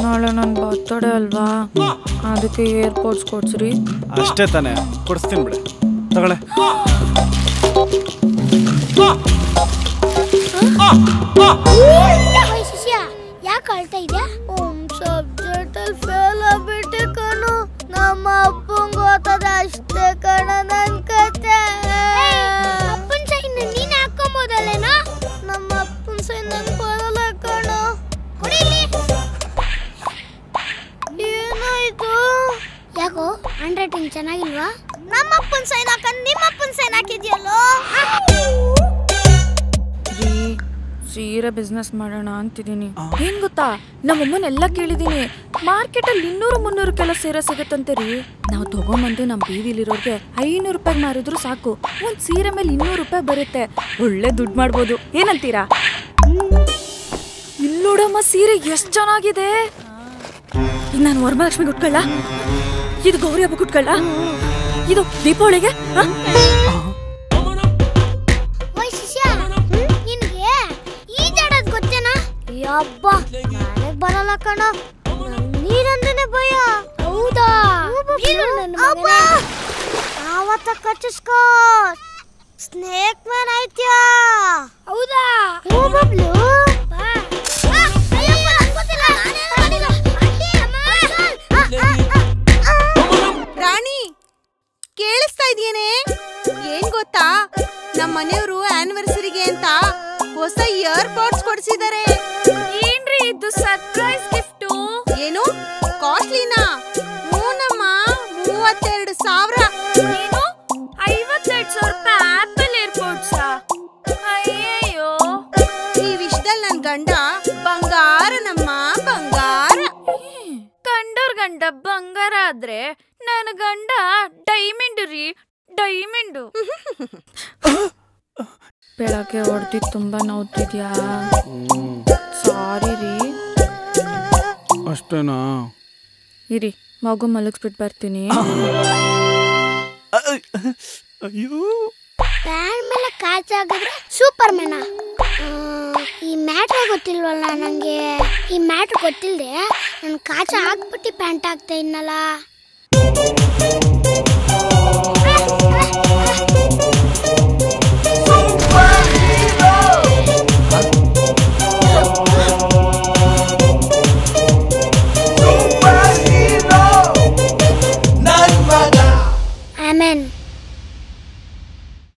ನಾಳೆ ನನ್ನ ಬರ್ತಡೇ ಅಲ್ವಾ, ಅದಕ್ಕೆ ಏರ್ಪೋರ್ಟ್ಸ್ ಕೊಡ್ಸ್ರಿ. ಅಷ್ಟೇ ತಾನೇ, ಕೊಡಿಸ್ತೀನಿ ಬಿಡಿ, ತಗೊಳ್ಳೆ. ಯಾಕೆ ಅಳ್ತಾ ಇದೆಯಾ? ಸಬ್ಜೆಕ್ಟ್ ಅಲ್ಲಿ ಫೇಲ್ ಆಗ್ಬಿಟ್ಟೆ ಕಣು. ನಮ್ಮ ಅಪ್ಪಂಗೆ ಗೊತ್ತದ ಅಷ್ಟೇ ಕಣ ನನ್ ಕತೆ. ಅಪ್ಪನ ಸೈನ್ ನೀನ್ ಹಾಕೊಂಬೋದಲ್ಲೇನ? ನಮ್ಮ ಅಪ್ಪನ ಸೈನ್ ನನ್ ಬರಲ್ಲ ಕಣು. ಏನಾಯ್ತು? ಯಾಕೋ ಹ್ಯಾಂಡ್ ರೈಟಿಂಗ್ ಚೆನ್ನಾಗಿಲ್ವಾ? ನಮ್ಮ ಅಪ್ಪನ ಸೈನ್ ಹಾಕಂಡ್ ನಿಮ್ಮ ಅಪ್ಪನ ಸೈನ್ ಹಾಕಿದ್ಯಲ್ಲೋ. ಸೀರೆ ಬಿಸ್ನೆಸ್ ಮಾಡೋಣ ಅಂತಿದ್ದೀನಿ. ಏನ್ ಗೊತ್ತಾ, ನಮ್ಮಮ್ಮನೆಲ್ಲ ಕೇಳಿದೀನಿ, ಮಾರ್ಕೆಟ್ ಅಲ್ಲಿ 200-300 ಸೀರೆ ಸಿಗುತ್ತಂತೆ ರೀ. ನಾವು ತಗೊಂಬಂದು ನಮ್ಮ ಬೀದಿಲಿರೋರ್ಗೆ 500 ರೂಪಾಯಿ ಮಾರಿದ್ರು ಸಾಕು, ಒಂದ್ ಸೀರೆ ಮೇಲೆ 200 ರೂಪಾಯಿ ಬರುತ್ತೆ. ಒಳ್ಳೆ ದುಡ್ಡು ಮಾಡ್ಬೋದು, ಏನಂತೀರಾ? ಇಲ್ಲಿ ನೋಡಮ್ಮ, ಸೀರೆ ಎಷ್ಟ್ ಚೆನ್ನಾಗಿದೆ. ಈಗ ನಾನು ವರಮಹಾಲಕ್ಷ್ಮಿಗೆ ಉಟ್ಕೊಳ್ಳ, ಇದು ಗೌರಿ ಹಬ್ಬಕ್ಕೆ ಉಟ್ಕೊಳ್ಳ, ಇದು ದೀಪಾವಳಿಗೆ. ಅಬ್ಬಾ ನನಗೆ ಬರಲ್ಲ ಕಣ, ನೀರಂದ್ರೆ ಭಯ. ಹೌದಾ? ಆವತ್ತ ಕಚ್ಚಿಸ್ಕೋ, ಸ್ನೇಕ್ ಮ್ಯಾನ್ ಆಯ್ತ್ಯಾ? ಹೌದಾ? ಬಬ್ಲು ರಾಣಿ, ಕೇಳಿಸ್ತಾ ಇದೆಯೇನೆ? ಏನ್ ಗೊತ್ತಾ, ನಮ್ಮ ಮನೆಯವರು ಆನಿವರ್ಸರಿಗೆ ಅಂತ ಹೊಸ ಇಯರ್ ಪಾಡ್ಸ್ ಕೊಡ್ಸಿದ್ದಾರೆ. ಏನ್ರಿ ಇದು ಸರ್ಪ್ರೈಸ್ ಗಿಫ್ಟ್? ಏನು ಕಾಸ್ಟ್ಲಿನಾ? ಮೂನಮ್ಮ, 32,000. ಏನು 52,000 ರೂಪಾಯಿ ಆಪಲ್ ಏರ್ಪೋರ್ಟ್ಸ್? ಅಯ್ಯಯ್ಯೋ, ಈ ವಿಷಯದಲ್ಲಿ ನನ್ ಗಂಡ ಬಂಗಾರ, ನಮ್ಮ ಬಂಗಾರ. ಕಂಡೋರ್ ಗಂಡ ಬಂಗಾರ ಆದ್ರೆ ನನ್ನ ಗಂಡ ಡೈಮಂಡ್ ರೀ, ಡೈಮಂಡ್. ಬೆಳಗ್ಗೆ ಹೊಡೆದಿದ್ದು ತುಂಬಾ ನೋವ್ತಿದ್ಯಾ? ಸಾರಿ ರೀ. ಅಷ್ಟೇನಾ? ಇರಿ, ಮಗು ಮಲಗಿಸ್ಬಿಟ್ಟು ಬರ್ತೀನಿ. ಅಯ್ಯೋ, ಪ್ಯಾನ್ ಮೇಲೆ ಕಾಚಾಗಿದ್ರೆ ಸೂಪರ್ ಮ್ಯಾನ. ಈ ಮ್ಯಾಟ್ರ್ ಗೊತ್ತಿಲ್ವಲ್ಲ ನಂಗೆ. ಈ ಮ್ಯಾಟ್ರ್ ಗೊತ್ತಿಲ್ಲದೆ ನಾನು ಕಾಚ ಹಾಕ್ಬಿಟ್ಟು ಪ್ಯಾಂಟ್ ಹಾಕ್ತಾ ಇದ್ನಲ್ಲ.